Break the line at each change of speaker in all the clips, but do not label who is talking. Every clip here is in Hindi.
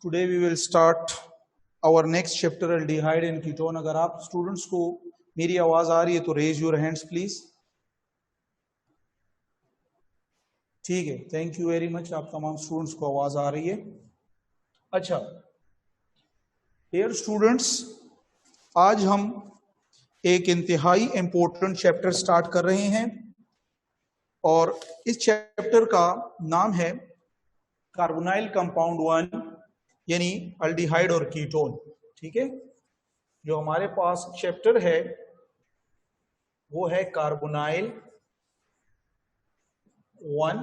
Today we will start our next chapter aldehyde and ketone. अगर आप स्टूडेंट्स को मेरी आवाज आ रही है तो रेज योर हैंड्स प्लीज. ठीक है, थैंक यू वेरी मच. आप तमाम स्टूडेंट्स को आवाज आ रही है. अच्छा डियर स्टूडेंट्स, आज हम एक इंतहाई इंपॉर्टेंट चैप्टर स्टार्ट कर रहे हैं और इस चैप्टर का नाम है कार्बोनाइल कंपाउंड 1 यानी अल्डिहाइड और कीटोन. ठीक है, जो हमारे पास चैप्टर है वो है कार्बोनाइल 1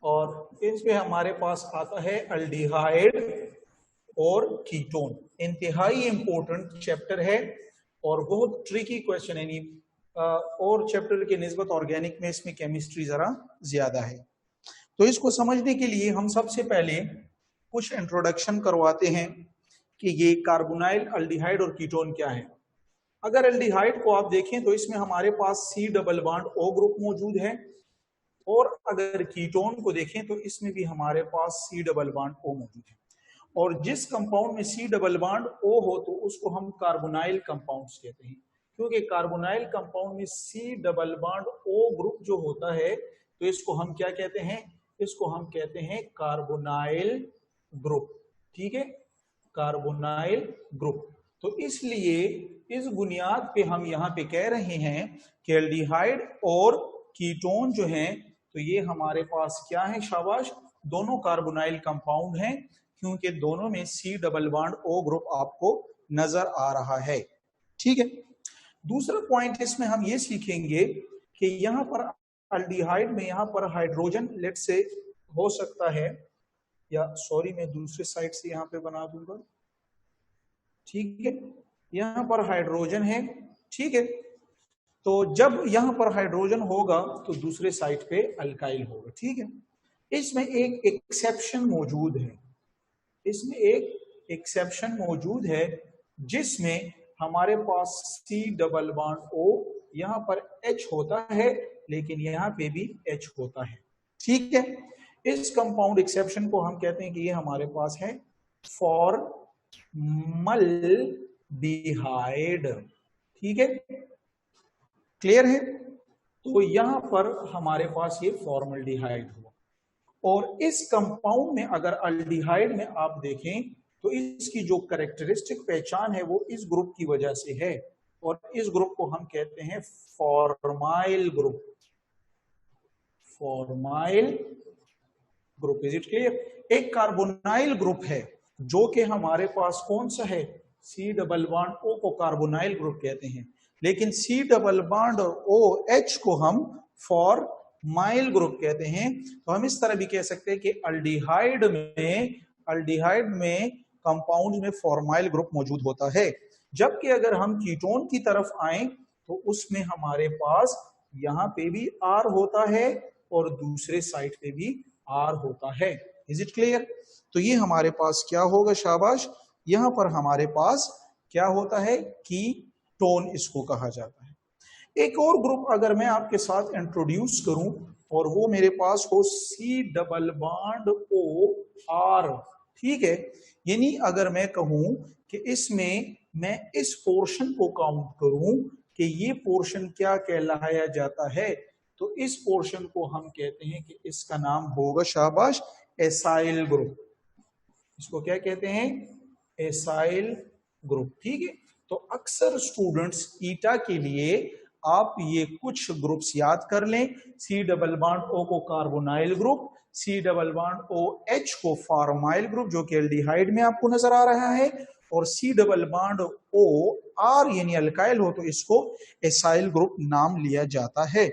और इसमें हमारे पास आता है अल्डिहाइड और कीटोन. इंतहाई इंपॉर्टेंट चैप्टर है और बहुत ट्रिकी क्वेश्चन है. और चैप्टर के निस्बत ऑर्गेनिक में इसमें केमिस्ट्री जरा ज्यादा है. तो इसको समझने के लिए हम सबसे पहले कुछ इंट्रोडक्शन करवाते हैं कि ये कार्बोनाइल अल्डिहाइड और कीटोन क्या है. अगर अल्डिहाइड को आप देखें तो इसमें हमारे पास C double bond O group मौजूद है और अगर कीटोन को देखें तो इसमें भी हमारे पास C डबल बॉन्ड O मौजूद है. और जिस कंपाउंड में C डबल बॉन्ड O हो तो उसको हम कार्बोनाइल कंपाउंड्स कहते हैं, क्योंकि कार्बोनाइल कंपाउंड में C double bond O group जो होता है तो इसको हम क्या कहते हैं, इसको हम कहते हैं कार्बोनाइल ग्रुप. ठीक है, कार्बोनाइल ग्रुप. तो इसलिए इस बुनियाद पे हम यहाँ पे कह रहे हैं कि एल्डिहाइड और कीटोन जो हैं तो ये हमारे पास क्या है, शाबाश, दोनों कार्बोनाइल कंपाउंड हैं क्योंकि दोनों में C double bond O group आपको नजर आ रहा है. ठीक है, दूसरा पॉइंट इसमें हम ये सीखेंगे कि यहाँ पर अल्डिहाइड में यहाँ पर हाइड्रोजन लेट से हो सकता है, या सॉरी मैं दूसरे साइड से यहाँ पे बना दूंगा. ठीक है, यहाँ पर हाइड्रोजन है. ठीक है, तो जब यहाँ पर हाइड्रोजन होगा तो दूसरे साइड पे अल्काइल होगा. ठीक है, इसमें एक एक्सेप्शन मौजूद है, इसमें एक एक्सेप्शन मौजूद है जिसमें हमारे पास C डबल बॉन्ड O यहाँ पर H होता है लेकिन यहाँ पे भी H होता है. ठीक है, इस कंपाउंड एक्सेप्शन को हम कहते हैं कि ये हमारे पास है फॉर्मल्डिहाइड. ठीक है, क्लियर है. तो यहां पर हमारे पास ये फॉर्मल्डिहाइड हुआ और इस कंपाउंड में अगर अल्डिहाइड में आप देखें तो इसकी जो कैरेक्टरिस्टिक पहचान है वो इस ग्रुप की वजह से है और इस ग्रुप को हम कहते हैं formyl group. Formyl group. Is it clear. एक कार्बोनाइल ग्रुप है जो कि हमारे पास कौन सा है, C डबल बॉन्ड O को कार्बोनाइल ग्रुप कहते हैं, लेकिन C डबल बॉन्ड और OH को हम फॉर्माइल ग्रुप कहते हैं. तो हम इस तरह भी कह सकते हैं कि अल्डिहाइड में कंपाउंड में फॉर्माइल ग्रुप मौजूद होता है. जबकि अगर हम कीटोन की तरफ आए तो उसमें हमारे पास यहाँ पे भी R होता है और दूसरे साइड पे भी R होता है. Is it clear. तो ये हमारे पास क्या होगा, शाबाश, यहाँ पर हमारे पास क्या होता है, कीटोन इसको कहा जाता है. एक और ग्रुप अगर मैं आपके साथ इंट्रोड्यूस करूं और वो मेरे पास हो C double bond O R. ठीक है, यानी अगर मैं कहूं कि इसमें मैं इस पोर्शन को काउंट करूं कि ये पोर्शन क्या कहलाया जाता है तो इस पोर्शन को हम कहते हैं कि इसका नाम होगा, शाबाश, एसाइल ग्रुप. इसको क्या कहते हैं, एसाइल ग्रुप. ठीक है, तो अक्सर स्टूडेंट्स ईटा के लिए आप ये कुछ ग्रुप्स याद कर लें. C डबल बॉन्ड O को carbonyl group, C double bond OH को फॉर्माइल ग्रुप जो कि एल्डिहाइड में आपको नजर आ रहा है, और C double bond O R यानी अल्काइल हो तो इसको एसाइल ग्रुप नाम लिया जाता है.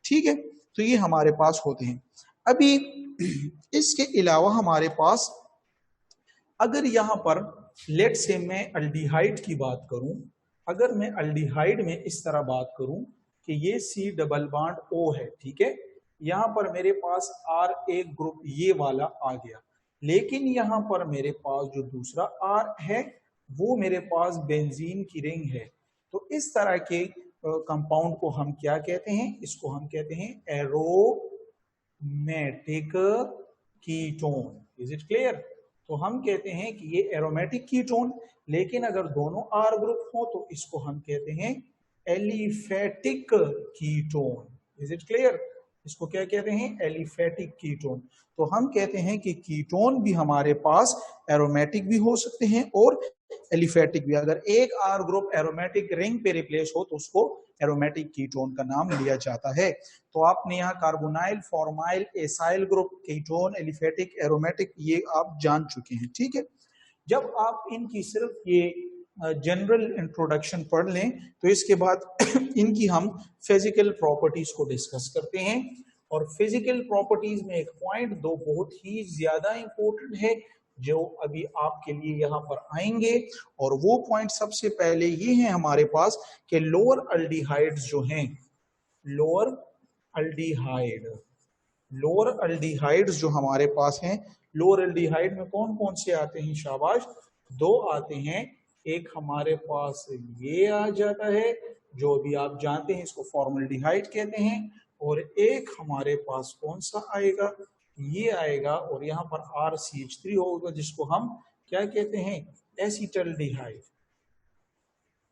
ठीक है, तो ये हमारे पास होते हैं. अभी इसके अलावा हमारे पास अगर यहां पर लेट से मैं अल्डिहाइड की बात करूं, अगर मैं अल्डिहाइड में इस तरह बात करूं कि ये C डबल बॉन्ड O है. ठीक है, यहां पर मेरे पास R एक ग्रुप ये वाला आ गया, लेकिन यहां पर मेरे पास जो दूसरा R है वो मेरे पास बेंजीन की रिंग है. तो इस तरह के कंपाउंड को हम क्या कहते हैं, इसको हम कहते हैं aromatic ketone. Is it clear. तो हम कहते हैं कि ये एरोमेटिक कीटोन, लेकिन अगर दोनों R ग्रुप हो तो इसको हम कहते हैं aliphatic ketone. Is it clear? इसको क्या कहते हैं? Aliphatic ketone. तो हम कहते हैं कि कीटोन भी हमारे पास एरोमेटिक भी हो सकते हैं और एलिफेटिक भी। अगर एक R ग्रुप एरोमेटिक रिंग पे रिप्लेस हो तो उसको एरोमेटिक कीटोन का नाम लिया जाता है। तो आपने यहाँ carbonyl, formyl, acyl group, ketone, aliphatic, aromatic, ये आप जान चुके हैं। ठीक है, जब आप इनकी सिर्फ ये जनरल इंट्रोडक्शन पढ़ लें तो इसके बाद इनकी हम फिजिकल प्रॉपर्टीज को डिस्कस करते हैं। और फिजिकल प्रॉपर्टीज में एक पॉइंट दो बहुत ही ज्यादा इंपॉर्टेंट है जो अभी आपके लिए यहाँ पर आएंगे, और वो पॉइंट सबसे पहले ये है हमारे पास कि लोअर अल्डिहाइड्स जो हैं, लोअर अल्डिहाइड, लोअर अल्डिहाइड्स जो हमारे पास हैं, लोअर अल्डिहाइड में कौन कौन से आते हैं? शाबाश, दो आते हैं। एक हमारे पास ये आ जाता है जो अभी आप जानते हैं, इसको फॉर्मल्डिहाइड कहते हैं, और एक हमारे पास कौन सा आएगा? ये आएगा, और यहाँ पर RCH3 होगा जिसको हम क्या कहते हैं? एसिटल्डिहाइड।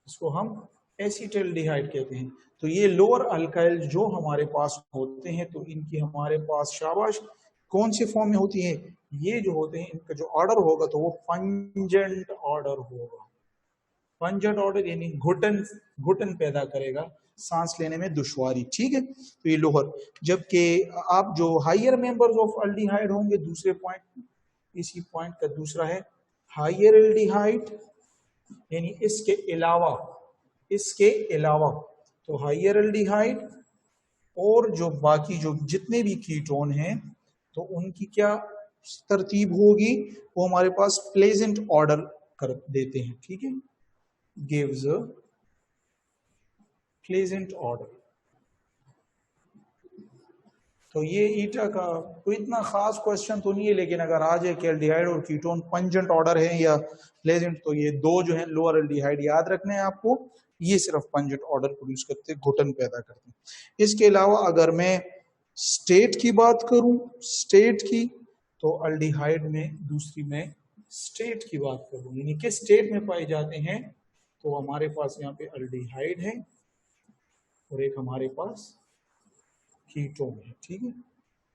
इसको हम एसिटल्डिहाइड कहते हैं। तो ये लोअर अल्काइल जो हमारे पास होते हैं, तो इनकी हमारे पास शाबाश कौन से फॉर्म में होती है? ये जो होते हैं इनका जो ऑर्डर होगा तो वो पंजेंट ऑर्डर होगा। पंजेंट ऑर्डर यानी घुटन, घुटन पैदा करेगा, सांस लेने में दुश्वारी। ठीक है, तो ये लोअर। जबकि आप जो हायर मेंबर्स ऑफ अल्डिहाइड होंगे, दूसरे पॉइंट, इसी पॉइंट का दूसरा है हायर एल्डिहाइड, यानी इसके अलावा, इसके अलावा। तो हायर एल्डिहाइड और जो बाकी जो जितने भी कीटोन हैं तो उनकी क्या तरतीब होगी? वो हमारे पास प्लेजेंट ऑर्डर कर देते हैं। ठीक है, गिव्स अ प्लेजेंट ऑर्डर। तो ये ईटा का कोई इतना खास क्वेश्चन तो नहीं है, लेकिन अगर आ जाए कि एल्डिहाइड और कीटोन पंजेंट ऑर्डर है या प्लेजेंट, तो ये दो जो है लोअर एल्डिहाइड याद रखने हैं आपको, ये सिर्फ पंजेंट ऑर्डर प्रोड्यूस करते हैं, घुटन पैदा करते हैं। इसके अलावा अगर मैं स्टेट की बात करूं, स्टेट की, तो अल्डिहाइड में दूसरी में स्टेट की बात करूं, यानी किस स्टेट में पाए जाते हैं, तो हमारे पास यहाँ पे अल्डिहाइड है और एक हमारे पास कीटोन है। ठीक है,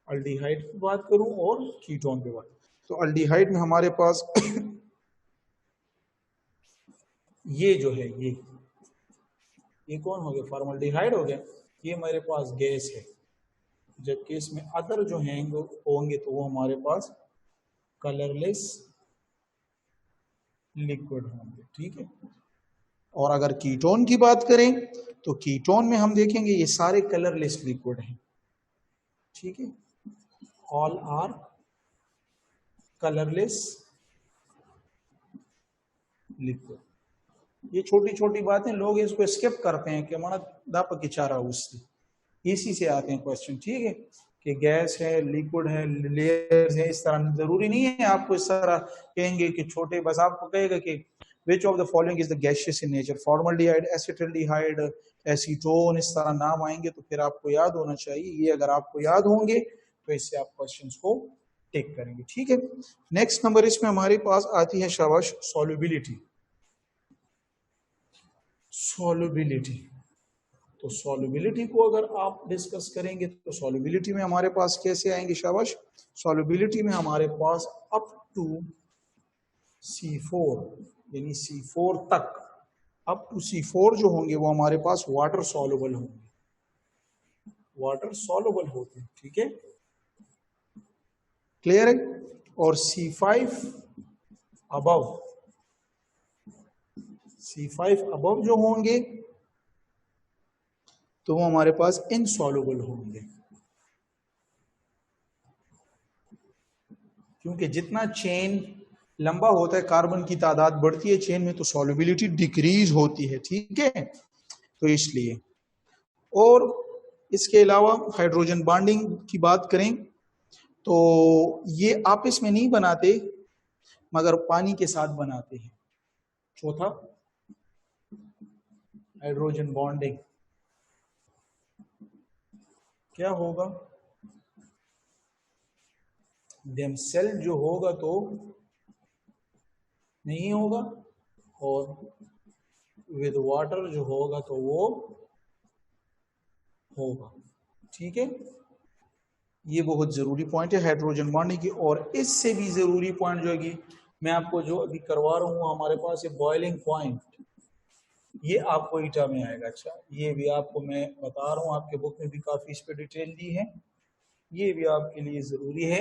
अल्डिहाइड की बात करूं और कीटोन की बात, तो अल्डिहाइड में हमारे पास ये जो है, ये कौन हो गया? फॉर्मल्डिहाइड हो गया। ये हमारे पास गैस है, जबकि इसमें अदर जो होंगे तो वो हमारे पास कलरलेस लिक्विड होंगे। ठीक है, और अगर कीटोन की बात करें तो कीटोन में हम देखेंगे ये सारे कलरलेस लिक्विड हैं। ठीक है, ऑल आर कलरलेस लिक्विड। ये छोटी छोटी बातें लोग इसको स्किप करते हैं कि हमारा दाप किचारा उससे, इसी से आते हैं क्वेश्चन। ठीक है, कि गैस है, लिक्विड है, लेयर्स है, इस तरह जरूरी नहीं है आपको इस तरह कहेंगे कि छोटे, बस आपको कहेगा कि which of the following is the gaseous in nature, formaldehyde, acetaldehyde, acetone, इस तरह नाम आएंगे तो फिर आपको याद होना चाहिए। ये अगर आपको याद होंगे तो इससे आप क्वेश्चंस को टेक करेंगे। ठीक है, नेक्स्ट नंबर इसमें हमारे पास आती है शाबाश सॉल्युबिलिटी। सॉल्युबिलिटी, तो सॉल्युबिलिटी को अगर आप डिस्कस करेंगे तो सॉल्युबिलिटी में हमारे पास कैसे आएंगे? शाबाश, सॉल्युबिलिटी में हमारे पास अप टू C4, यानी C4 तक, अप टू C4 जो होंगे वो हमारे पास वाटर सॉल्युबल होंगे, वाटर सॉल्युबल होते हैं। ठीक है, क्लियर है? और C5 अबव, C5 अबव जो होंगे तो वो हमारे पास इनसॉल्युबल होंगे, क्योंकि जितना चेन लंबा होता है कार्बन की तादाद बढ़ती है चेन में तो सॉल्युबिलिटी डिक्रीज होती है। ठीक है, तो इसलिए। और इसके अलावा हाइड्रोजन बॉन्डिंग की बात करें तो ये आपस में नहीं बनाते मगर पानी के साथ बनाते हैं। चौथा, हाइड्रोजन बॉन्डिंग क्या होगा? देमसेल्फ जो होगा तो नहीं होगा, और विद वाटर जो होगा तो वो होगा। ठीक है, ये बहुत जरूरी पॉइंट है हाइड्रोजन बॉन्डिंग की। और इससे भी जरूरी पॉइंट जो है मैं आपको जो अभी करवा रहा हूँ, हमारे पास ये बॉइलिंग पॉइंट, ये आपको ईटा में आएगा। अच्छा, ये भी आपको मैं बता रहा हूँ, आपके बुक में भी काफी इस पर डिटेल दी है, ये भी आपके लिए जरूरी है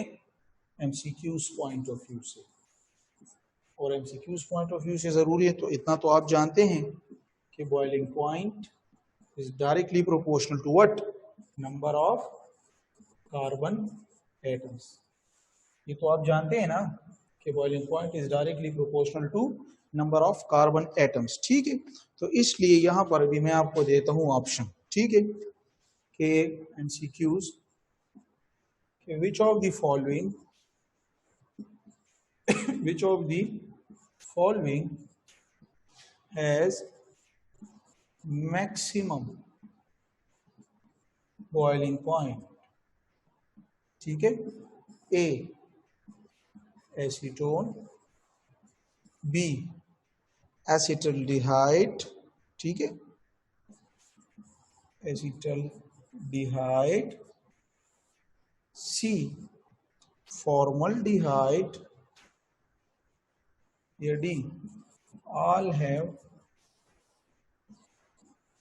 एमसीक्यूज पॉइंट ऑफ व्यू से। और एमसीक्यूज पॉइंट ऑफ व्यू से जरूरी है तो इतना तो आप जानते हैं कि boiling point is directly proportional to what, number of carbon atoms. ये तो आप जानते हैं ना कि boiling point is directly proportional to number of carbon atoms. ठीक है, तो इसलिए यहां पर भी मैं आपको देता हूं ऑप्शन। ठीक है, कि MCQs which of the following which of the following has maximum boiling point। ठीक है, ए एसीटोन, बी एसिटल्डिहाइड, ठीक है, एसिटल्डिहाइड, सी फॉर्मल्डिहाइड, या D all have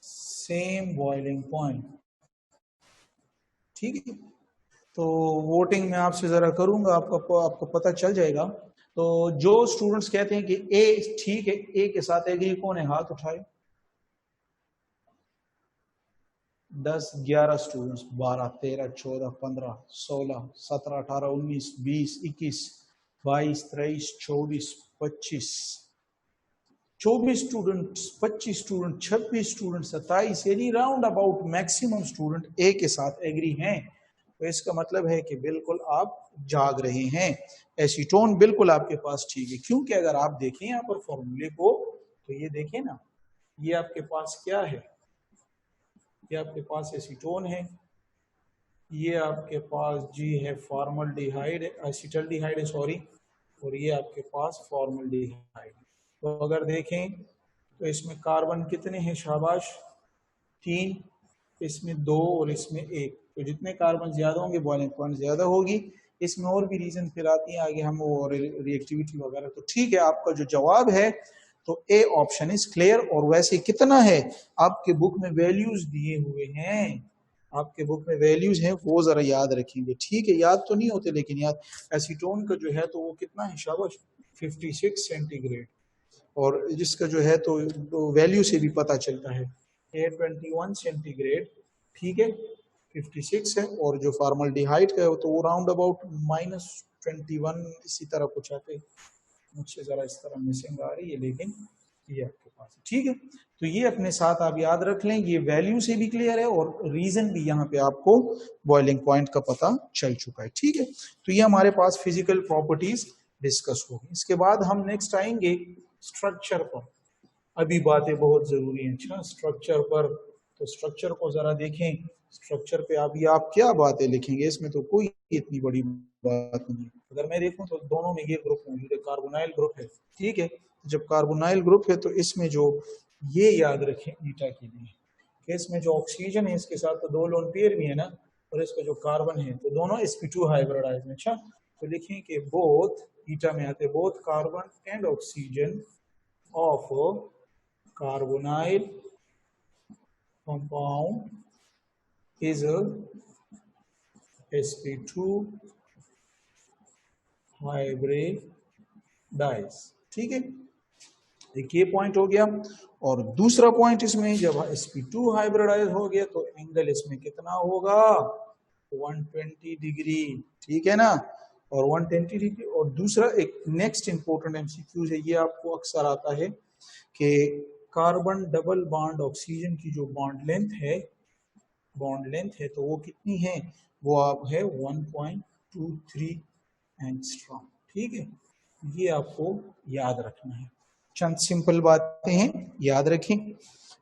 same boiling point. ठीक है, तो वोटिंग मैं आपसे जरा करूंगा, आपको पता चल जाएगा। तो जो स्टूडेंट्स कहते हैं कि ए ठीक है, ए के साथ एग्री कौन है, हाथ उठाए। 10, 11 स्टूडेंट्स, 12, 13, 14, 15, 16, 17, 18, 19, 20, 21, 22, 23, 24, 25, 24 स्टूडेंट, 25 स्टूडेंट, 26 स्टूडेंट, 27, यानी राउंड अबाउट मैक्सिमम स्टूडेंट ए के साथ एग्री हैं। तो इसका मतलब है कि बिल्कुल आप जाग रहे हैं, एसीटोन बिल्कुल आपके पास ठीक है। क्योंकि अगर आप देखें यहाँ पर फॉर्मूले को, तो ये देखें ना, ये आपके पास क्या है, ये आपके पास एसीटोन है, ये आपके पास जी है फॉर्मल्डिहाइड, एसिटल्डिहाइड है सॉरी, और ये आपके पास फॉर्मल्डिहाइड। तो अगर देखें तो इसमें कार्बन कितने हैं, शाबाश 3, इसमें 2 और इसमें 1। तो जितने कार्बन ज्यादा होंगे बॉइलिंग पॉइंट ज्यादा होगी। इसमें और भी रीजन फिर आती है आगे हम, वो रिएक्टिविटी वगैरह। तो ठीक है, आपका जो जवाब है तो ए ऑप्शन इज क्लियर। और वैसे कितना है, आपके बुक में वैल्यूज दिए हुए हैं, आपके बुक में वैल्यूज हैं, वो जरा याद रखेंगे। ठीक है, याद तो नहीं होते लेकिन याद, एसीटोन का जो है तो वो कितना है, शाबाश 56 सेंटीग्रेड, और जिसका जो है तो वैल्यू से भी पता चलता है 821 सेंटीग्रेड। ठीक है, 56 है, और जो फॉर्मल्डिहाइड का है तो वो राउंड अबाउट -21 इसी तरह कुछ आते हैं। मुझसे जरा इस तरह मिसिंग आ रही है, लेकिन ये आपके पास है। ठीक है, तो ये अपने साथ आप याद रख लें, ये वैल्यू से भी क्लियर है और रीजन भी यहाँ पे आपको बॉइलिंग पॉइंट का पता चल चुका है। ठीक है, तो ये हमारे पास फिजिकल प्रॉपर्टीज डिस्कस होगी। इसके बाद हम नेक्स्ट आएंगे स्ट्रक्चर पर। अभी बातें बहुत जरूरी हैं। अच्छा, स्ट्रक्चर पर, तो स्ट्रक्चर को जरा देखें। स्ट्रक्चर पे अभी आप क्या बातें लिखेंगे, इसमें तो कोई इतनी बड़ी बात नहीं है। अगर मैं देखूं तो दोनों में ये ग्रुप मौजूद है, कार्बोनाइल ग्रुप है। ठीक है, जब कार्बोनाइल ग्रुप है तो इसमें जो ये याद रखें ईटा के लिए कि इसमें जो ऑक्सीजन है इसके साथ तो 2 लोन पेयर भी है ना, और इसका जो कार्बन है तो दोनों sp2 हाइब्रिडाइज में। अच्छा, तो लिखें कि बोथ, ईटा में आते both carbon and oxygen of carbonyl compound is a sp2 hybridized। ठीक है, एक ये पॉइंट हो गया। और दूसरा पॉइंट इसमें, जब sp2 हाइब्रिडाइज हो गया तो एंगल इसमें कितना होगा, 120 डिग्री। ठीक है ना, और 120 डिग्री। और दूसरा एक नेक्स्ट इंपॉर्टेंट एमसीक्यूज है, ये आपको अक्सर आता है कि कार्बन डबल बॉन्ड ऑक्सीजन की जो बॉन्ड लेंथ है तो वो कितनी है, वो आप है 1.23 एंगस्ट्रॉम। ठीक है, ये आपको याद रखना है। चंद सिंपल बातें हैं, याद रखें।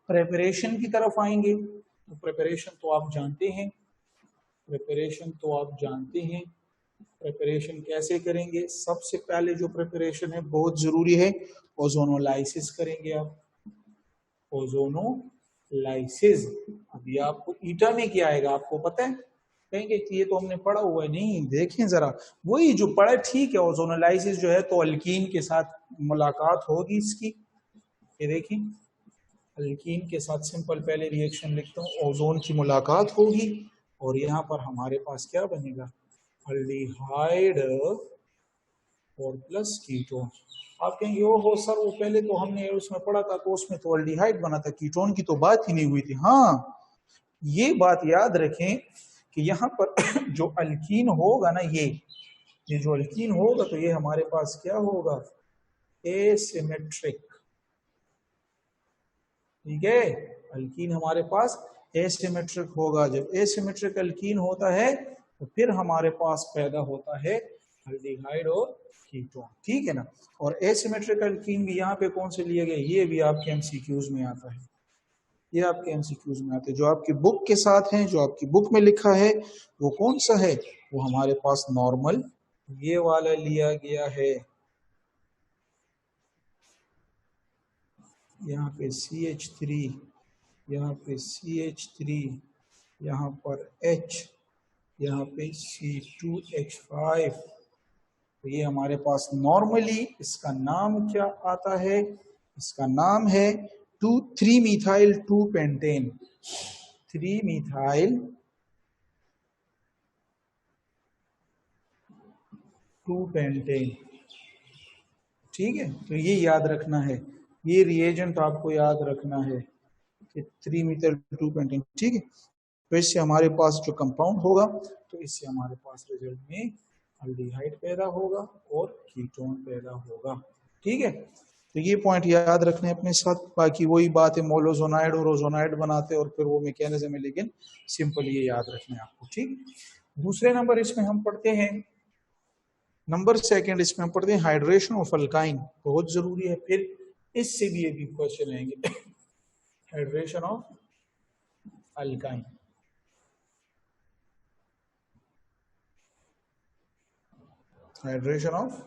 प्रिपरेशन की तरफ आएंगे तो प्रिपरेशन तो आप जानते हैं, प्रिपरेशन कैसे करेंगे? सबसे पहले जो प्रिपरेशन है बहुत जरूरी है, ओजोनोलाइसिस करेंगे आप, ओजोनोलाइसिस। अभी आपको ईटा में क्या आएगा आपको पता है? कहेंगे कि ये तो हमने पढ़ा हुआ है, नहीं देखें जरा, वही जो पढ़ा है ठीक है। ओजोनोलाइसिस जो है तो अल्कीन के साथ मुलाकात होगी इसकी, ये देखिए अल्कीन के साथ सिंपल पहले रिएक्शन लिखता हूँ, ओजोन की मुलाकात होगी और यहाँ पर हमारे पास क्या बनेगा? अल्डिहाइड और प्लस कीटोन। आप कहेंगे ओ हो सर वो पहले तो हमने उसमें पढ़ा था तो उसमें तो अल्डिहाइड बना था, कीटोन की तो बात ही नहीं हुई थी। हाँ, ये बात याद रखें कि यहाँ पर जो अल्कीन होगा ना, ये जो अल्कीन होगा तो ये हमारे पास क्या होगा? एसिमेट्रिक। ठीक है, अल्कीन हमारे पास एसिमेट्रिक होगा। जब एसिमेट्रिक अल्कीन होता है तो फिर हमारे पास पैदा होता है अल्डिहाइड और कीटोन। ठीक है ना। और एसिमेट्रिक अल्कीन भी यहाँ पे कौन से लिए गए, ये भी आपके एमसीक्यूज में आता है, ये आपके एमसीक्यूज में आते हैं। जो आपकी बुक के साथ हैं, जो आपकी बुक में लिखा है वो कौन सा है? वो हमारे पास नॉर्मल ये वाला लिया गया है। यहाँ पे CH3, यहाँ पे CH3, यहाँ पर H, यहाँ पे C2H5। तो ये हमारे पास नॉर्मली इसका नाम क्या आता है? इसका नाम है 3-methyl 2-pentane, 3-methyl 2-pentane। ठीक है, तो ये याद रखना है, ये रिएजेंट आपको याद रखना है कि 3-methyl 2-pentane। ठीक है, तो इससे हमारे पास जो कंपाउंड होगा तो इससे हमारे पास रिजल्ट में अल्डिहाइड पैदा होगा और कीटोन पैदा होगा। ठीक है, तो ये पॉइंट याद रखने अपने साथ। बाकी वही बात है, मोलोजोनाइड और ओजोनाइड बनाते और फिर वो मैकेनिज्म है, लेकिन सिंपल ये याद रखना है आपको। ठीक, दूसरे नंबर इसमें हम पढ़ते हैं, नंबर सेकंड इसमें हम पढ़ते हैं हाइड्रेशन ऑफ अल्काइन, बहुत जरूरी है, फिर इससे भी एक क्वेश्चन आएंगे hydration of alkyne. Hydration of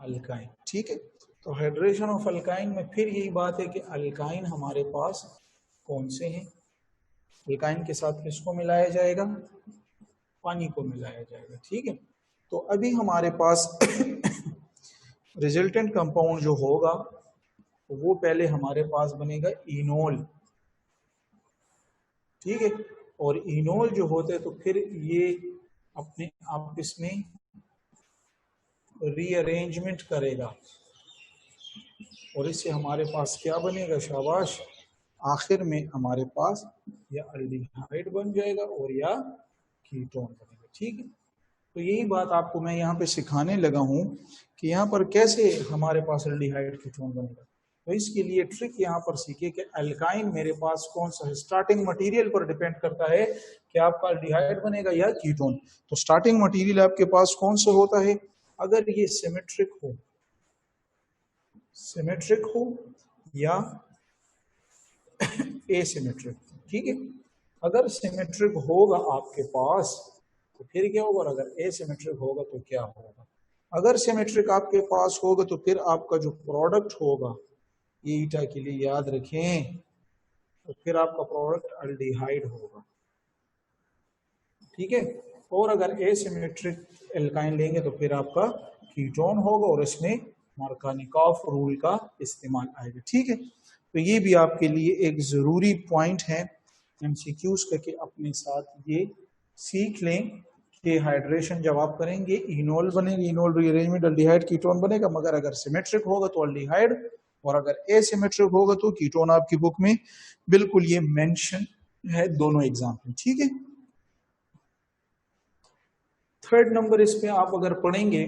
alkyne. ठीक है, तो हाइड्रेशन ऑफ अल्काइन में फिर यही बात है कि अल्काइन हमारे पास कौन से हैं? अल्काइन के साथ किसको मिलाया जाएगा? पानी को मिलाया जाएगा। ठीक है, तो अभी हमारे पास रिजल्टेंट कंपाउंड जो होगा वो पहले हमारे पास बनेगा इनोल। ठीक है, और इनोल जो होते हैं तो फिर ये अपने आप इसमें रीअरेंजमेंट करेगा और इससे हमारे पास क्या बनेगा? शाबाश, आखिर में हमारे पास या अल्डिहाइड बन जाएगा और या कीटोन बनेगा। ठीक है, तो यही बात आपको मैं यहाँ पे सिखाने लगा हूँ कि यहाँ पर कैसे हमारे पास अल्डिहाइड कीटोन बनेगा। तो इसके लिए ट्रिक यहाँ पर सीखे कि अल्काइन मेरे पास कौन सा है। स्टार्टिंग मटेरियल पर डिपेंड करता है कि आपका अल्डिहाइड बनेगा या कीटोन। तो स्टार्टिंग मटेरियल आपके पास कौन सा होता है? अगर ये सिमेट्रिक हो, सिमेट्रिक हो या एसिमेट्रिक। ठीक है, अगर सिमेट्रिक होगा आपके पास तो फिर क्या होगा, और अगर एसिमेट्रिक होगा तो क्या होगा? अगर सिमेट्रिक आपके पास होगा तो फिर आपका जो प्रोडक्ट होगा, ये ईटा के लिए याद रखें, तो फिर आपका प्रोडक्ट अल्डिहाइड होगा। ठीक है, और अगर एसिमेट्रिक एल्काइन लेंगे तो फिर आपका कीटोन होगा और इसमें मार्कानिकॉफ रूल का इस्तेमाल आएगा। ठीक है, तो ये भी आपके लिए एक जरूरी पॉइंट है एमसीक्यूज का, कि अपने साथ ये सीख लें कि हाइड्रेशन जब आप करेंगे इनोल बनेगी, इनोल रीअरेंजमेंट अल्डिहाइड कीटोन बनेगा, मगर अगर सिमेट्रिक होगा तो अल्डिहाइड और अगर एसिमेट्रिक होगा तो कीटोन। आपकी बुक में बिल्कुल ये मेंशन है दोनों एग्जाम्पल। ठीक है, थर्ड नंबर इस पे आप अगर पढ़ेंगे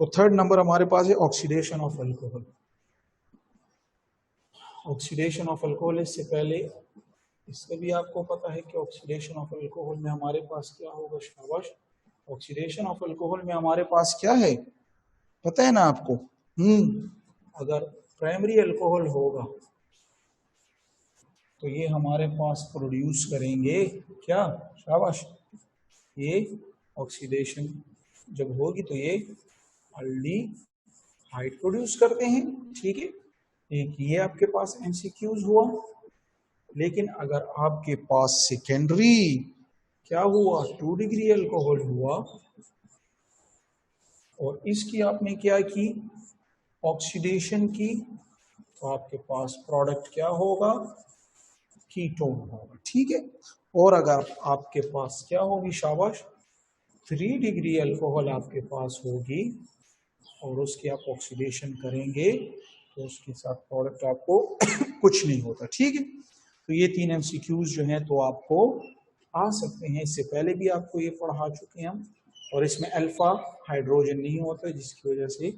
तो थर्ड नंबर हमारे पास है oxidation of alcohol. Oxidation of alcohol, इससे पहले इससे भी आपको पता है कि ऑक्सीडेशन ऑफ अल्कोहल में हमारे पास क्या होगा? शाबाश, ऑक्सीडेशन ऑफ अल्कोहल में हमारे पास क्या है पता है ना आपको? अगर प्राइमरी अल्कोहल होगा तो ये हमारे पास प्रोड्यूस करेंगे क्या? शाबाश, ये ऑक्सीडेशन जब होगी तो ये एल्डिहाइड प्रोड्यूस करते हैं, ठीक है। एक ये आपके पास एमसीक्यूज हुआ। लेकिन अगर आपके पास सेकेंडरी क्या हुआ, 2 डिग्री अल्कोहल हुआ और इसकी आपने क्या की, ऑक्सीडेशन की, तो आपके पास प्रोडक्ट क्या होगा, कीटोन होगा, ठीक है। और अगर आपके पास क्या होगी, शाबाश, 3 डिग्री अल्कोहल आपके पास होगी और उसकी आप ऑक्सीडेशन करेंगे तो उसके साथ प्रोडक्ट आपको कुछ नहीं होता, ठीक है। तो ये 3 एमसीक्यूज जो हैं तो आपको आ सकते हैं, इससे पहले भी आपको ये पढ़ा चुके हैं हम। और इसमें अल्फा हाइड्रोजन नहीं होता जिसकी वजह से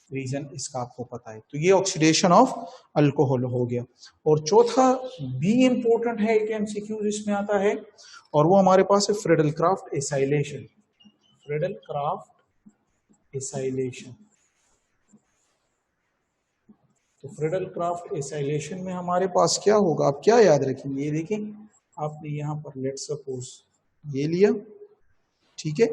रीजन इसका आपको पता है। तो ये ऑक्सीडेशन ऑफ अल्कोहल हो गया। और चौथा भी इंपॉर्टेंट है, एक एमसीक्यूज इसमें आता है और वो हमारे पास है Friedel Crafts acylation. Friedel Crafts acylation, तो फ्रीडल क्राफ्ट एसाइलेशन में हमारे पास क्या होगा, आप क्या याद रखेंगे, ये देखें आपने यहां पर लेट सपोज ये लिया, ठीक है।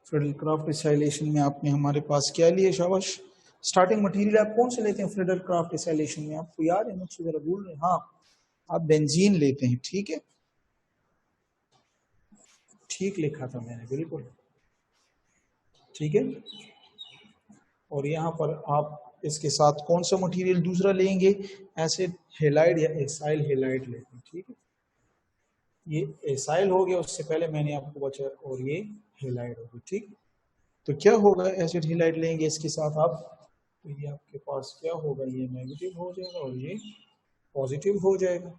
फ्रीडल क्राफ्ट एसाइलेशन में आपने हमारे पास क्या लिया, शाबाश। स्टार्टिंग मटेरियल आप कौन से लेते हैं फ्रीडल क्राफ्ट एसाइलेशन में, आपको याद है, मुझसे जरा भूल रहे हैं, हाँ आप बेंजीन लेते हैं, ठीक है, ठीक लिखा था मैंने, बिल्कुल ठीक है। और यहाँ पर आप इसके साथ कौन सा मटेरियल दूसरा लेंगे, एसिड हेलाइड या एसाइल हेलाइड लेते हैं, ठीक है। ये एसाइल हो गया, उससे पहले मैंने आपको बचा, और ये हेलाइड होगी, ठीक। तो क्या होगा, एसिड हेलाइड लेंगे इसके साथ आप, तो ये आपके पास क्या होगा, ये नेगेटिव हो जाएगा और ये पॉजिटिव हो जाएगा।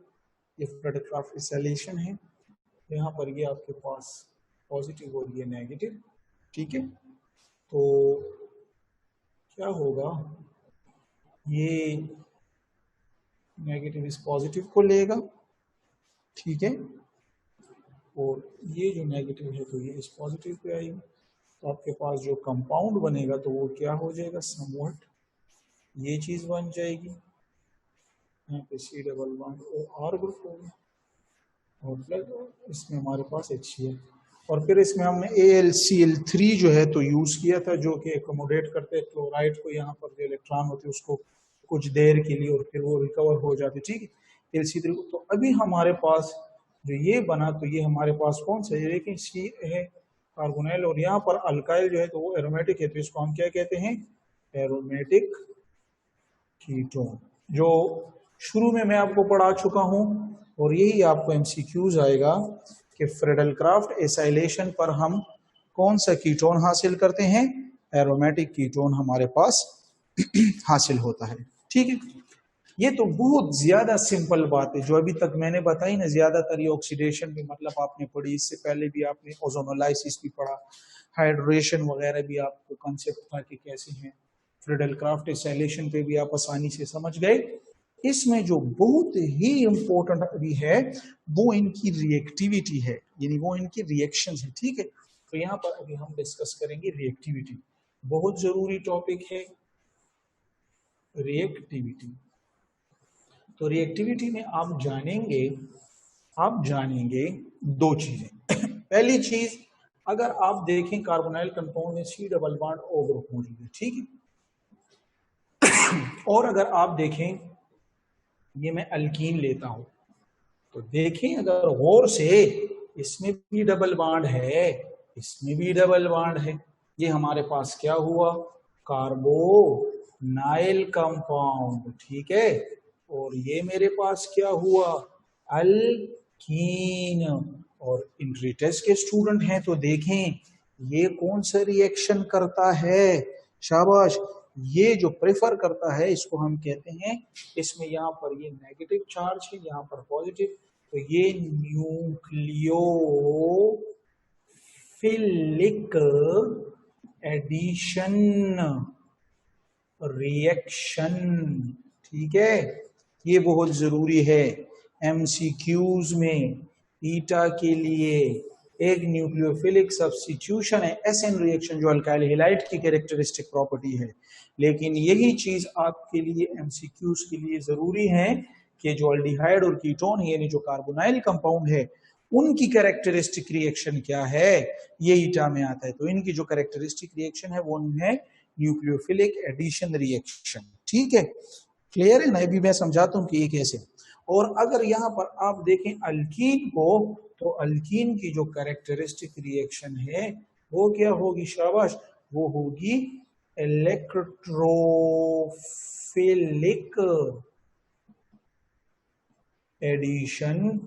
ये फ्रीडल क्राफ्ट एसाइलेशन है, यहाँ पर ये आपके पास पॉजिटिव और ये नेगेटिव, ठीक है। तो क्या होगा, ये नेगेटिव इस पॉजिटिव को लेगा, ठीक है, और ये जो नेगेटिव है तो ये इस पॉजिटिव पे आएगी। तो आपके पास जो कंपाउंड बनेगा तो वो क्या हो जाएगा, समवट ये चीज बन जाएगी, यहाँ पे C double bond OR group होगा और प्लस इसमें हमारे पास HCl। और फिर इसमें हमने AlCl3 जो है तो यूज किया था, जो कि एकोमोडेट करते हैं क्लोराइड को, यहाँ पर जो इलेक्ट्रॉन होते हैं उसको कुछ देर के लिए और फिर वो रिकवर हो जाते, ठीक है, Al3। तो अभी हमारे पास जो ये बना तो ये हमारे पास कौन सा है, लेकिन C है कार्बोनाइल और यहाँ पर अल्काइल जो है तो वो एरोमेटिक है, तो इसको हम क्या कहते हैं, एरोमेटिक कीटोन, जो शुरू में मैं आपको पढ़ा चुका हूं। और यही आपको एमसीक्यूज आएगा कि फ्रीडल क्राफ्ट एसाइलेशन पर हम कौन सा कीटोन हासिल करते हैं, एरोमेटिक कीटोन हमारे पास हासिल होता है, ठीक है। ये तो बहुत ज्यादा सिंपल बात है जो अभी तक मैंने बताई ना, ज्यादातर ये ऑक्सीडेशन भी मतलब आपने पढ़ी, इससे पहले भी आपने ओजोनोलाइसिस भी पढ़ा, हाइड्रेशन वगैरह भी आपको कंसेप्ट था कि कैसे हैं। फ्रीडल क्राफ्ट एसाइलेशन पे भी आप आसानी से समझ गए। इसमें जो बहुत ही इंपॉर्टेंट अभी है वो इनकी रिएक्टिविटी है, यानी वो इनकी रिएक्शन है, ठीक है। तो यहाँ पर अभी हम डिस्कस करेंगे रिएक्टिविटी, बहुत जरूरी टॉपिक है रिएक्टिविटी। तो रिएक्टिविटी में आप जानेंगे 2 चीजें। पहली चीज, अगर आप देखें कार्बोनाइल कंपाउंड में C double bond O group मौजूद है, ठीक है। और अगर आप देखें ये मैं अल्कीन लेता हूं तो देखें अगर गौर से, इसमें भी डबल बॉन्ड है, इसमें भी डबल बॉन्ड है, ये हमारे पास क्या हुआ, कार्बोनाइल कंपाउंड, ठीक है। और ये मेरे पास क्या हुआ, अल्कीन। और इंट्री टेस्ट के स्टूडेंट हैं तो देखें ये कौन सा रिएक्शन करता है, शाबाश, ये जो प्रेफर करता है इसको हम कहते हैं, इसमें यहाँ पर ये नेगेटिव चार्ज है, यहाँ पर पॉजिटिव, तो ये न्यूक्लियोफिलिक एडिशन रिएक्शन, ठीक है। ये बहुत जरूरी है एमसीक्यूज में, ईटा के लिए एक न्यूक्लियोफिलिक सब्स्टिट्यूशन है, एसएन रिएक्शन जो अल्काइल हैलाइड की कैरेक्टरिस्टिक प्रॉपर्टी है। लेकिन यही चीज आपके लिए एमसीक्यूज के लिए जरूरी है कि जो अल्डिहाइड और कीटोन है यानी जो कार्बोनाइल कंपाउंड है उनकी कैरेक्टरिस्टिक रिएक्शन क्या है, ये ईटा में आता है। तो इनकी जो कैरेक्टरिस्टिक रिएक्शन है वो है न्यूक्लियोफिलिक एडिशन रिएक्शन। ठीक है, क्लियर है ना? अभी मैं समझाता हूं कि ये कैसे। और अगर यहां पर आप देखें अल्कीन को, तो अल्कीन की जो कैरेक्टरिस्टिक रिएक्शन है वो क्या होगी? शाबाश, वो होगी electrophilic addition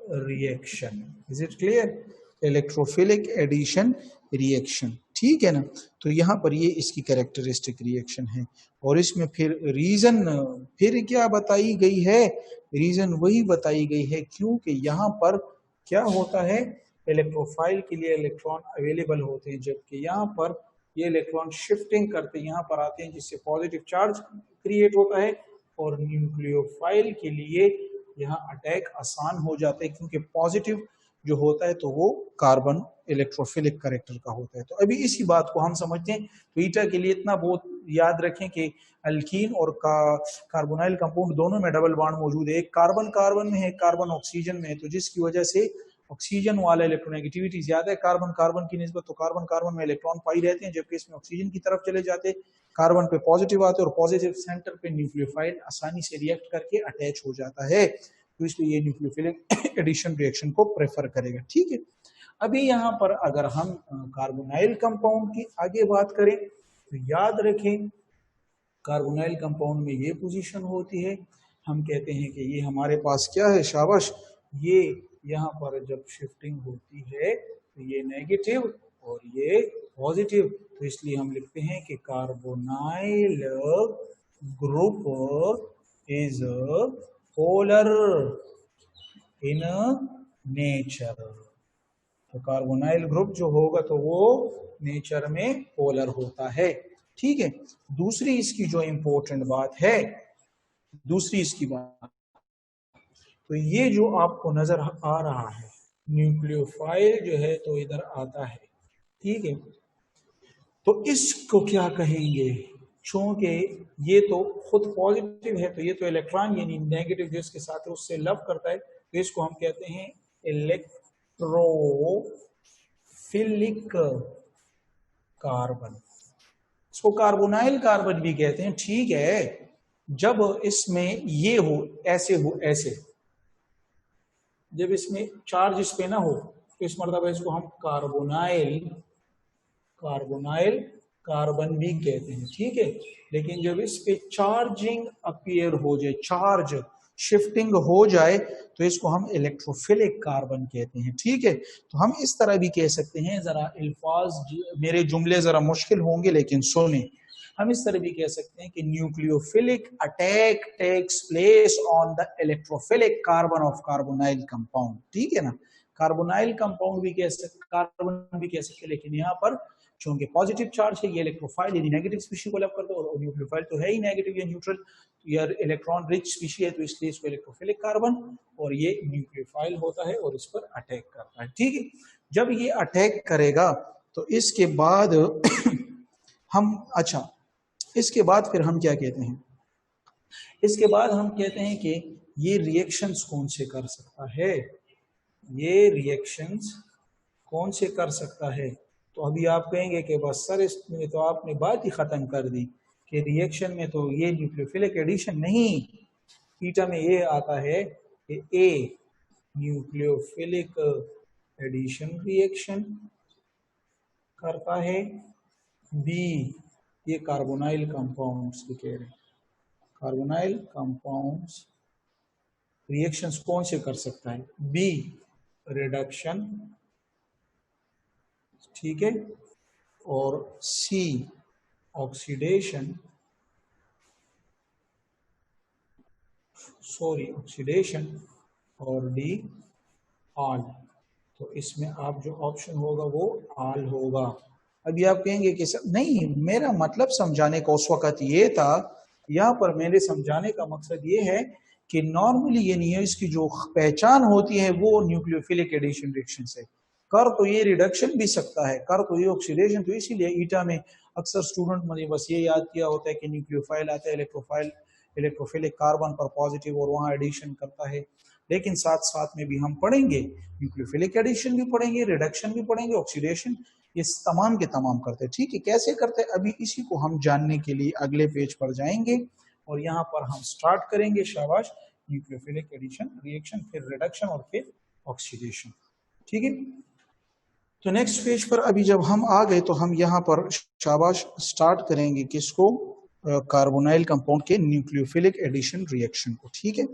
reaction. Is it clear? Electrophilic addition reaction, ठीक है ना? तो यहाँ पर ये इसकी कैरेक्टरिस्टिक रिएक्शन है। और इसमें फिर रीजन फिर क्या बताई गई है? रीजन वही बताई गई है क्योंकि यहाँ पर क्या होता है, इलेक्ट्रोफाइल के लिए इलेक्ट्रॉन अवेलेबल होते हैं, जबकि यहाँ पर ये इलेक्ट्रॉन शिफ्टिंग करते यहाँ पर आते हैं जिससे पॉजिटिव चार्ज क्रिएट होता है। और न्यूक्लियोफाइल के लिए यहाँ अटैक आसान हो जाता है क्योंकि पॉजिटिव जो होता है तो वो कार्बन इलेक्ट्रोफिलिक कैरेक्टर का होता है। तो अभी इसी बात को हम समझते हैं। तो ईटा के लिए इतना बहुत याद रखें कि अल्कीन और कार्बोनाइल कंपाउंड दोनों में डबल बॉन्ड मौजूद है। एक कार्बन कार्बन में है, कार्बन ऑक्सीजन में है, तो जिसकी वजह से ऑक्सीजन वाला इलेक्ट्रोनेगेटिविटी ज्यादा है कार्बन कार्बन की निस्बत। तो कार्बन कार्बन में इलेक्ट्रॉन पाई रहते हैं, जबकि इसमें ऑक्सीजन की तरफ चले जाते हैं, कार्बन पे पॉजिटिव आते हैं और पॉजिटिव सेंटर पे न्यूक्लियोफाइल आसानी से रिएक्ट करके अटैच हो जाता है। तो इसलिए ये न्यूक्लियोफिलिक एडिशन रिएक्शन को प्रेफर करेगा। ठीक है, अभी यहाँ पर अगर हम कार्बोनाइल कंपाउंड की आगे बात करें तो याद रखें कार्बोनाइल कंपाउंड में ये पोजीशन होती है। हम कहते हैं कि ये हमारे पास क्या है? शाबाश, ये यहाँ पर जब शिफ्टिंग होती है तो ये नेगेटिव और ये पॉजिटिव, तो इसलिए हम लिखते हैं कि carbonyl group is polar in nature. तो कार्बोनाइल ग्रुप जो होगा तो वो नेचर में पोलर होता है। ठीक है, दूसरी इसकी जो इंपॉर्टेंट बात है, दूसरी इसकी बात, तो ये जो आपको नजर आ रहा है न्यूक्लियोफाइल जो है तो इधर आता है। ठीक है, तो इसको क्या कहेंगे? चूंकि ये तो खुद पॉजिटिव है तो ये तो इलेक्ट्रॉन यानी नेगेटिव जो इसके साथ है उससे लव करता है, तो इसको हम कहते हैं इलेक्ट्रोफिलिक कार्बन। इसको कार्बोनाइल कार्बन भी कहते हैं। ठीक है, जब इसमें ये हो, ऐसे हो, ऐसे, जब इसमें चार्ज इस पे ना हो तो इस मर्तबा इसको हम कार्बोनाइल कार्बन भी कहते हैं। ठीक है, लेकिन जब इस पे चार्जिंग अपीयर हो जाए, चार्ज शिफ्टिंग हो जाए, तो इसको हम इलेक्ट्रोफिलिक कार्बन कहते हैं। ठीक है, तो हम इस तरह भी कह सकते हैं, जरा अल्फाज मेरे जुमले जरा मुश्किल होंगे लेकिन सुने, हम इस तरह भी कह सकते हैं कि nucleophilic attack takes place on the electrophilic carbon of carbonyl compound. ठीक है ना, कार्बोनाइल कंपाउंड भी कह सकते, कार्बन भी कह सकते, लेकिन यहाँ पर चूंकि पॉजिटिव चार्ज है, ये इलेक्ट्रोफाइल यानी नेगेटिव स्पीशी को लव करता है और न्यूक्लियोफाइल तो है ही नेगेटिव या न्यूट्रल या इलेक्ट्रॉन रिच स्पीशी है, तो इसलिए इसको इलेक्ट्रोफिलिक कार्बन, और ये न्यूक्लियोफाइल होता है और इस पर अटैक करता है। ठीक है, जब ये अटैक करेगा तो इसके बाद हम, अच्छा, इसके बाद फिर हम क्या कहते हैं? इसके बाद हम कहते हैं कि ये रिएक्शंस कौन से कर सकता है? ये रिएक्शंस कौन से कर सकता है? तो अभी आप कहेंगे कि बस सर इसमें तो आपने बात ही खत्म कर दी कि रिएक्शन में तो ये न्यूक्लियोफिलिक एडिशन नहीं, ईटा में ये आता है कि ए न्यूक्लियोफिलिक एडिशन रिएक्शन करता है, बी ये कार्बोनाइल कंपाउंड्स की कह रहे हैं, कार्बोनाइल कंपाउंड्स रिएक्शंस कौन से कर सकता है? बी रिडक्शन, ठीक है, और सी ऑक्सीडेशन, ऑक्सीडेशन, और डी आल। तो इसमें आप जो ऑप्शन होगा वो आल होगा। अभी आप कहेंगे कि सर नहीं, मेरा मतलब समझाने का उस वक्त ये था, यहाँ पर मेरे समझाने का मकसद ये है कि नॉर्मली यानी इसकी जो पहचान होती है वो न्यूक्लियोफिलिक एडिशन रिएक्शन से। कर तो ये रिडक्शन भी सकता है, कर तो ये ऑक्सीडेशन, तो इसीलिए ईटा में अक्सर स्टूडेंट मुझे बस ये याद किया होता है कि न्यूक्लियोफाइल आता है, इलेक्ट्रोफाइल इलेक्ट्रोफिलिक कार्बन पर पॉजिटिव और वहां एडिशन करता है। लेकिन साथ साथ में भी हम पढ़ेंगे न्यूक्लियोफिलिक एडिशन भी पढ़ेंगे, रिडक्शन भी पढ़ेंगे, ऑक्सीडेशन, ये तमाम के तमाम करते हैं। ठीक है, कैसे करते हैं अभी इसी को हम जानने के लिए अगले पेज पर जाएंगे और यहाँ पर हम स्टार्ट करेंगे। शाबाश, न्यूक्लियोफिलिक एडिशन रिएक्शन, फिर रिडक्शन और फिर ऑक्सीडेशन। ठीक है, तो नेक्स्ट पेज पर अभी जब हम आ गए तो हम यहाँ पर शाबाश स्टार्ट करेंगे किसको, कार्बोनाइल कंपाउंड के न्यूक्लियोफिलिक एडिशन रिएक्शन को। ठीक है,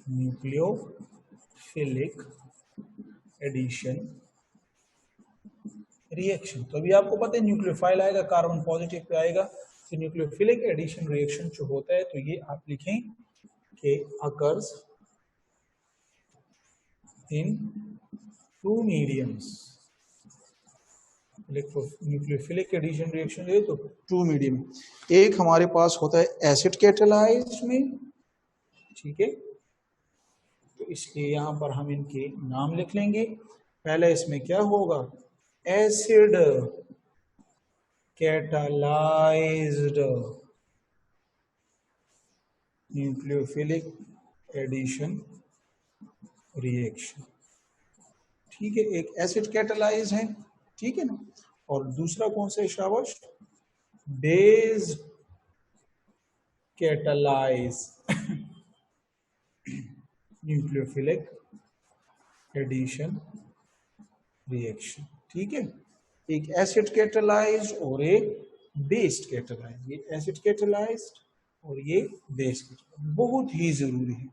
न्यूक्लियोफिलिक एडिशन रिएक्शन। तो अभी आपको पता है न्यूक्लियोफाइल आएगा, कार्बन पॉजिटिव पे आएगा, तो न्यूक्लियोफिलिक एडिशन रिएक्शन जो होता है तो ये आप लिखें कि occurs in two mediums. Nucleophilic addition reaction है तो टू मीडियम, एक हमारे पास होता है एसिड कैटालाइज्ड में, ठीक है, तो इसलिए यहां पर हम इनके नाम लिख लेंगे। पहले इसमें क्या होगा, acid catalysed nucleophilic addition reaction. ठीक है, एक एसिड कैटालाइज है, ठीक है ना, और दूसरा कौन सा है शाबाश, base catalyse nucleophilic addition reaction. ठीक है, एक एसिड कैटालाइज और एक बेस्ड कैटालाइज, ये एसिड कैटालाइज और ये बेस कैटालाइज। बहुत ही जरूरी है,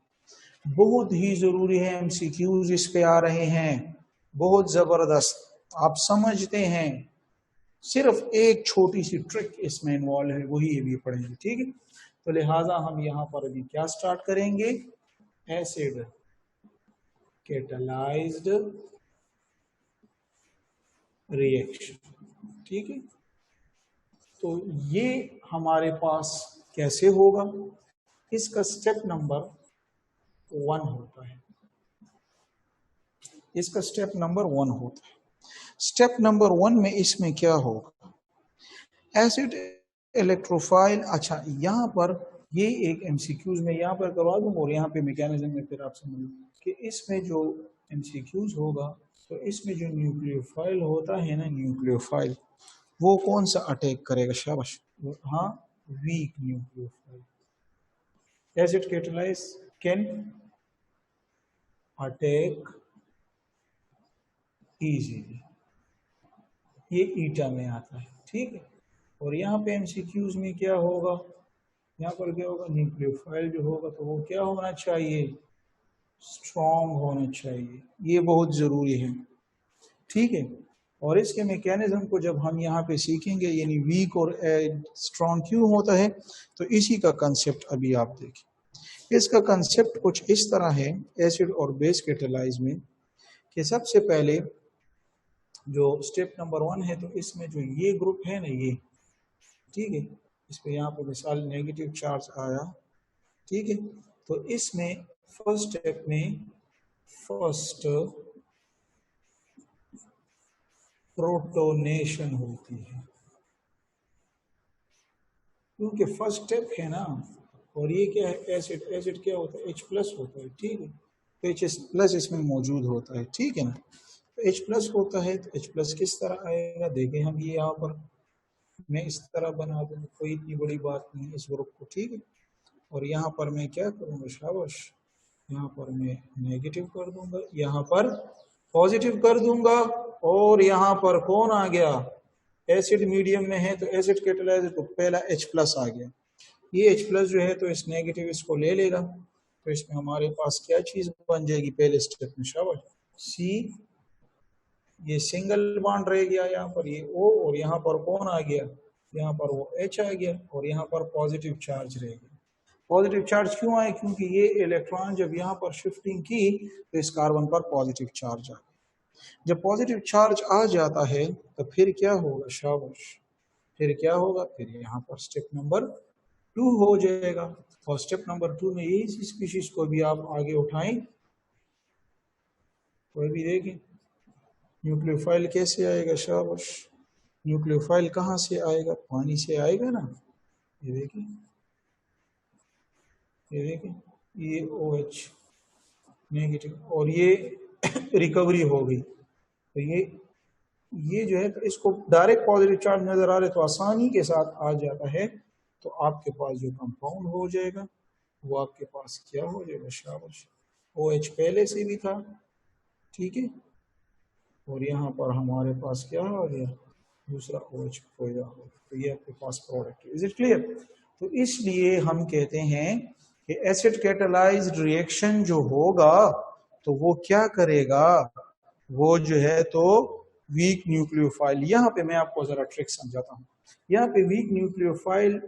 बहुत ही जरूरी है, एमसीक्यूज इस पे आ रहे हैं, बहुत जबरदस्त, आप समझते हैं। सिर्फ एक छोटी सी ट्रिक इसमें इन्वॉल्व है, वही ये भी पढ़ेंगे। ठीक है, तो लिहाजा हम यहाँ पर अभी क्या स्टार्ट करेंगे, एसिड कैटालाइज्ड रिएक्शन। ठीक है, तो ये हमारे पास कैसे होगा, इसका स्टेप नंबर 1 होता है, इसका स्टेप नंबर 1 होता है। स्टेप नंबर 1 में इसमें क्या होगा, एसिड इलेक्ट्रोफाइल। अच्छा, यहाँ पर ये एक एमसीक्यूज में यहाँ पर करवा दूंगा और यहाँ पे मैकेनिज्म में फिर आपसे मिलूँ कि इसमें जो एमसीक्यूज होगा तो इसमें जो न्यूक्लियोफाइल होता है ना, न्यूक्लियोफाइल वो कौन सा अटैक करेगा, शाबाश, हाँ, weak nucleophile. Acid catalyse can attack easily, ये ईटा में आता है। ठीक है, और यहाँ पे एमसीक्यूज में क्या होगा, यहाँ पर क्या होगा, न्यूक्लियोफाइल जो होगा तो वो क्या होना चाहिए, स्ट्रॉन्ग होना चाहिए, ये बहुत जरूरी है। ठीक है, और इसके मैकेनिज्म को जब हम यहाँ पे सीखेंगे, यानी वीक और स्ट्रॉन्ग क्यों होता है, तो इसी का कंसेप्ट अभी आप देखें। इसका कंसेप्ट कुछ इस तरह है एसिड और बेस कैटालाइज में, कि सबसे पहले जो स्टेप नंबर 1 है, तो इसमें जो ये ग्रुप है ना, ये, ठीक है, इस पे यहाँ पे मिसाल नेगेटिव चार्ज आया, ठीक है, तो इसमें फर्स्ट स्टेप में फर्स्ट प्रोटोनेशन होती है, क्योंकि फर्स्ट स्टेप है ना, और ये क्या है, एसिड, एसिड क्या होता है, H+ होता है। ठीक है, तो H+ इसमें मौजूद होता है, ठीक है ना, तो H+ होता है, तो H+ किस तरह आएगा, देखें हम, ये यहाँ पर मैं इस तरह बना दूँ, कोई इतनी बड़ी बात नहीं इस ग्रुप को। ठीक है, और यहाँ पर मैं क्या करूँगा, शाबाश, यहाँ पर मैं नेगेटिव कर दूंगा, यहाँ पर पॉजिटिव कर दूंगा, और यहाँ पर कौन आ गया, एसिड मीडियम में है तो एसिड कैटालाइज, तो पहला H+ आ गया, ये H+ जो है तो इस नेगेटिव इसको ले लेगा, तो इसमें हमारे पास क्या चीज बन जाएगी पहले स्टेप में, शाबाश, C, ये सिंगल बॉन्ड रह गया यहाँ पर, ये O, और यहाँ पर कौन आ गया, यहाँ पर वो H आ गया, और यहाँ पर पॉजिटिव चार्ज रह गया। पॉजिटिव चार्ज क्यों आए, क्योंकि ये इलेक्ट्रॉन जब यहाँ पर शिफ्टिंग की तो इस कार्बन पर पॉजिटिव चार्ज आ गया। जब पॉजिटिव चार्ज आ जाता है तो फिर क्या होगा, शाबाश, फिर क्या होगा, फिर यहाँ पर स्टेप नंबर टू हो जाएगा। और स्टेप नंबर 2 में इस स्पीशीज को भी आप आगे उठाएं, कोई भी देखें न्यूक्लियोफाइल कैसे आएगा। शाबाश, न्यूक्लियोफाइल कहाँ से आएगा, पानी से आएगा ना। ये देखिए, ये देखिए, ये OH नेगेटिव, और ये रिकवरी हो गई। तो ये जो है, तो इसको डायरेक्ट पॉजिटिव चार्ज नजर आ रहे तो आसानी के साथ आ जाता है। तो आपके पास जो कंपाउंड हो जाएगा वो आपके पास क्या हो जाएगा। शाबाश, OH पहले से भी था, ठीक है, और यहाँ पर हमारे पास क्या आ गया, दूसरा OH पैदा हो। तो ये आपके पास प्रोडक्ट है। Is it clear. तो इसलिए हम कहते हैं कि एसिड कैटालाइज्ड रिएक्शन जो होगा तो वो क्या करेगा, वो जो है तो वीक न्यूक्लियोफाइल, यहाँ पे मैं आपको जरा ट्रिक समझाता हूँ। यहाँ पे वीक न्यूक्लियोफाइल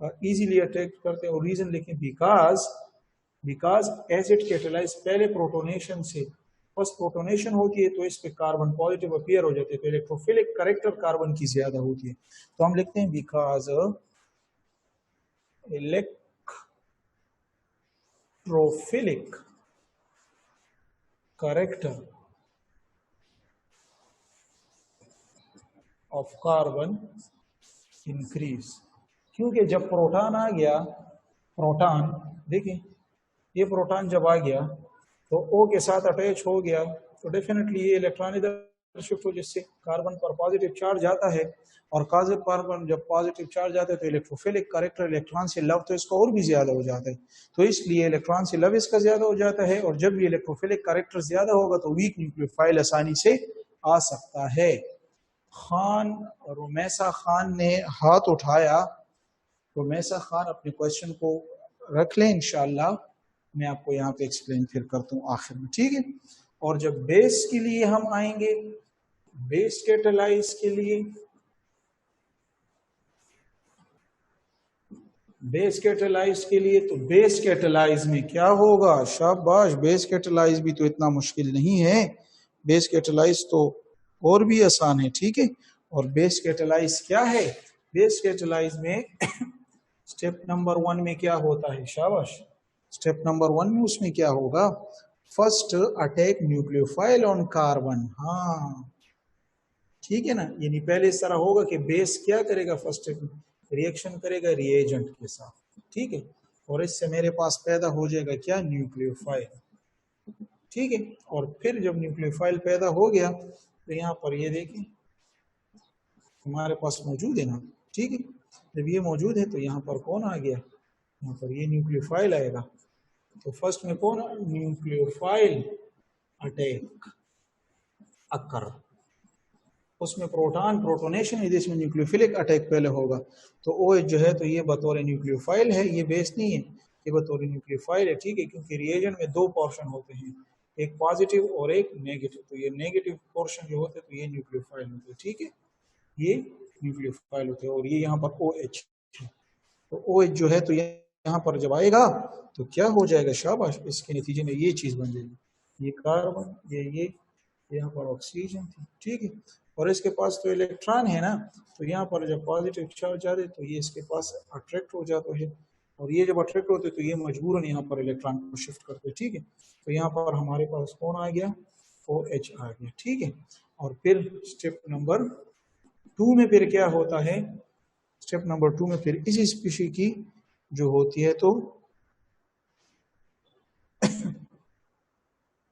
इजीली अटैक करते हैं, और रीजन लिखें, बिकॉज एसिड कैटालाइज पहले प्रोटोनेशन से, फर्स्ट प्रोटोनेशन होती है तो इस पे कार्बन पॉजिटिव अपीयर हो जाते हैं, तो इलेक्ट्रोफिलिक कैरेक्टर कार्बन की ज्यादा होती है। तो हम लिखते हैं because electrophilic character of carbon increase. क्योंकि जब प्रोटॉन आ गया, प्रोटॉन देखिए, ये प्रोटॉन जब आ गया तो O के साथ अटैच हो गया, तो डेफिनेटली ये इलेक्ट्रॉन इधर शिफ्ट हो, जिससे कार्बन पर पॉजिटिव चार्ज आता है, और कार्बन जब पॉजिटिव चार्ज आता है तो इलेक्ट्रोफिलिक कैरेक्टर इलेक्ट्रॉन से लव तो इसका और भी ज्यादा हो जाता है। तो इसलिए इलेक्ट्रॉन से लव इसका ज्यादा हो जाता है, और जब ये इलेक्ट्रोफिलिक कैरेक्टर ज्यादा होगा तो वीक न्यूक्लियोफाइल आसानी से आ सकता है। खान, रुमैसा खान ने हाथ उठाया। रुमैसा खान, अपने क्वेश्चन को रख लें, इंशाल्लाह मैं आपको यहाँ पे एक्सप्लेन फिर करता हूँ आखिर में, ठीक है। और जब बेस के लिए हम आएंगे, बेस कैटालाइज के लिए, बेस कैटालाइज के लिए, तो बेस कैटालाइज में क्या होगा। शाबाश, बेस कैटालाइज भी तो इतना मुश्किल नहीं है, बेस कैटालाइज तो और भी आसान है, ठीक है। और बेस कैटालाइज क्या है, बेस कैटालाइज में स्टेप नंबर 1 में क्या होता है। शाबाश, स्टेप नंबर 1 में उसमें क्या होगा, first attack nucleophile on carbon. हाँ ठीक है ना, यानी पहले इस तरह होगा कि बेस क्या करेगा, फर्स्ट रिएक्शन करेगा रिएजेंट के साथ, ठीक है, और इससे मेरे पास पैदा हो जाएगा क्या, न्यूक्लियोफाइल, ठीक है। और फिर जब न्यूक्लियोफाइल पैदा हो गया तो यहाँ पर ये देखिए हमारे पास मौजूद है ना, ठीक है। जब ये मौजूद है तो यहाँ पर कौन आ गया, यहाँ पर ये न्यूक्लियोफाइल आएगा। तो फर्स्ट में कौन, न्यूक्लियोफाइल अटैक अकर, उसमें प्रोटोनेशन है, जिसमें न्यूक्लियोफिलिक अटैक पहले होगा। तो OH जो है तो ये बतौर न्यूक्लियोफाइल है, ये बेस नहीं है, ये बतौर न्यूक्लियोफाइल है, ठीक है। क्योंकि रिएजेंट में 2 पोर्शन होते हैं, एक पॉजिटिव और एक नेगेटिव। तो ये नेगेटिव पोर्शन जो होते हैं तो ये न्यूक्लियोफाइल होते हैं, ठीक है, ये न्यूक्लियोफाइल होते हैं। और ये यहाँ पर OH है, तो OH जो है तो यहाँ पर जब आएगा तो क्या हो जाएगा, शाबाश, इसके नतीजे में ये चीज बन जाएगी, ये कार्बन, ये यहाँ पर ऑक्सीजन थी, ठीक है। और इसके पास तो इलेक्ट्रॉन है ना, तो यहाँ पर जब पॉजिटिव चार्ज जाते तो ये इसके पास अट्रैक्ट हो जाता है, और ये जब अट्रैक्ट होते तो ये मजबूरन यहाँ पर इलेक्ट्रॉन को शिफ्ट करते, ठीक है। तो यहाँ पर हमारे पास कौन आ गया, OH आ गया, ठीक है। और फिर स्टेप नंबर 2 में फिर क्या होता है, स्टेप नंबर 2 में फिर इसी स्पीशी की जो होती है, तो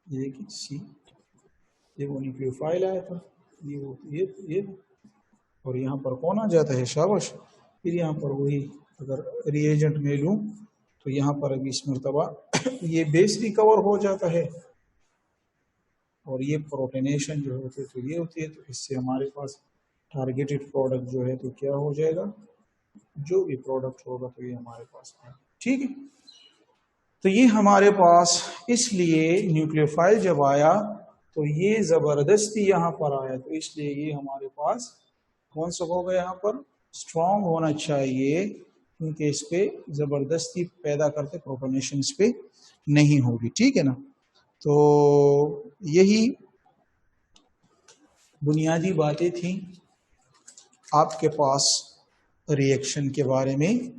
ये देखिए सी, ये वो न्यूक्लियोफाइल आया था, ये और यहाँ पर कौन आ जाता है, शाबाश। फिर यहाँ पर वही अगर रिएजेंट में लूँ तो यहाँ पर अभी इस मरतबा ये बेस रिकवर हो जाता है, और ये प्रोटोनेशन जो होती है तो ये होती है, तो इससे हमारे पास टारगेटेड प्रोडक्ट जो है तो क्या हो जाएगा, जो भी प्रोडक्ट होगा तो ये हमारे पास है, ठीक है। तो ये हमारे पास, इसलिए न्यूक्लियोफाइल जब आया तो ये जबरदस्ती यहाँ पर आया, तो इसलिए ये हमारे पास कौन सा होगा, यहाँ पर स्ट्रॉन्ग होना चाहिए, क्योंकि इस पे जबरदस्ती पैदा करते प्रोटोनेशन इस पे नहीं होगी, ठीक है ना। तो यही बुनियादी बातें थी आपके पास रिएक्शन के बारे में,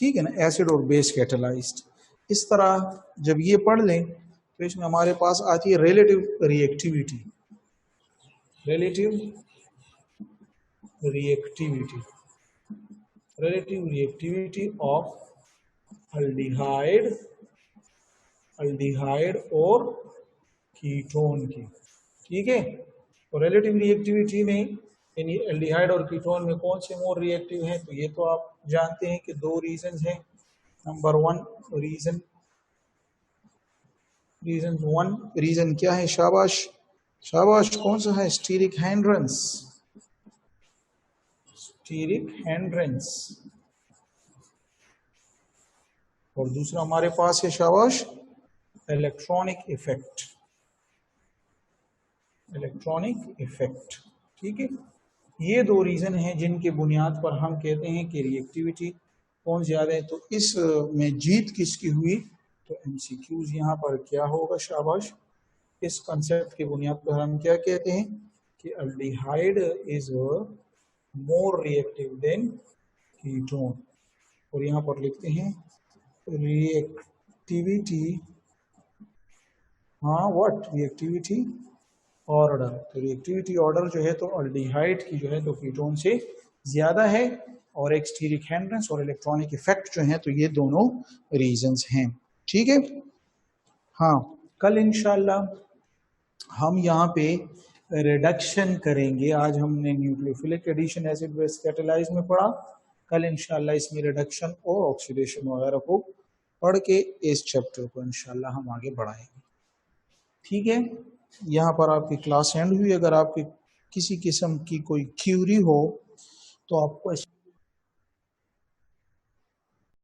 ठीक है ना, एसिड और बेस कैटालाइज्ड। इस तरह जब ये पढ़ लें तो इसमें हमारे पास आती है relative reactivity, relative reactivity, relative reactivity of aldehyde, aldehyde और कीटोन की। ठीक है, तो रिलेटिव रिएक्टिविटी में यानी एल्डिहाइड और कीटोन में कौन से मोर रिएक्टिव हैं, तो ये तो आप जानते हैं कि दो रीजन हैं। नंबर वन रीजन क्या है, शाबाश शाबाश, कौन सा है, स्टीरिक हैंड्रेंस, स्टीरिक हैंड्रेंस। और दूसरा हमारे पास है शाबाश इलेक्ट्रॉनिक इफेक्ट, इलेक्ट्रॉनिक इफेक्ट। ठीक है, ये दो रीजन हैं जिनके बुनियाद पर हम कहते हैं कि रिएक्टिविटी कौन ज्यादा है। तो इस में जीत किसकी हुई, तो एमसीक्यूज यहाँ पर क्या होगा, शाबाश, इस कंसेप्ट के बुनियाद पर हम क्या कहते हैं कि aldehyde is more reactive than ketone. और यहाँ पर लिखते हैं रिएक्टिविटी, हाँ व्हाट, रिएक्टिविटी ऑर्डर। तो रिएक्टिविटी ऑर्डर जो है तो अल्डिहाइड की जो है तो कीटोन से ज्यादा है, और एक स्टीरिक हैंड्रेंस और इलेक्ट्रॉनिक इफेक्ट जो है तो ये दोनों रीजंस हैं। ठीक है, हाँ कल इंशाल्लाह हम यहाँ पे रिडक्शन करेंगे। आज हमने nucleophilic addition acid base catalyse में पढ़ा, कल इंशाल्लाह इसमें रिडक्शन और ऑक्सीडेशन वगैरह को पढ़ के इस चैप्टर को इंशाल्लाह हम आगे बढ़ाएंगे। ठीक है, यहाँ पर आपकी क्लास एंड हुई। अगर आपकी किसी किस्म की कोई क्यूरी हो तो आपको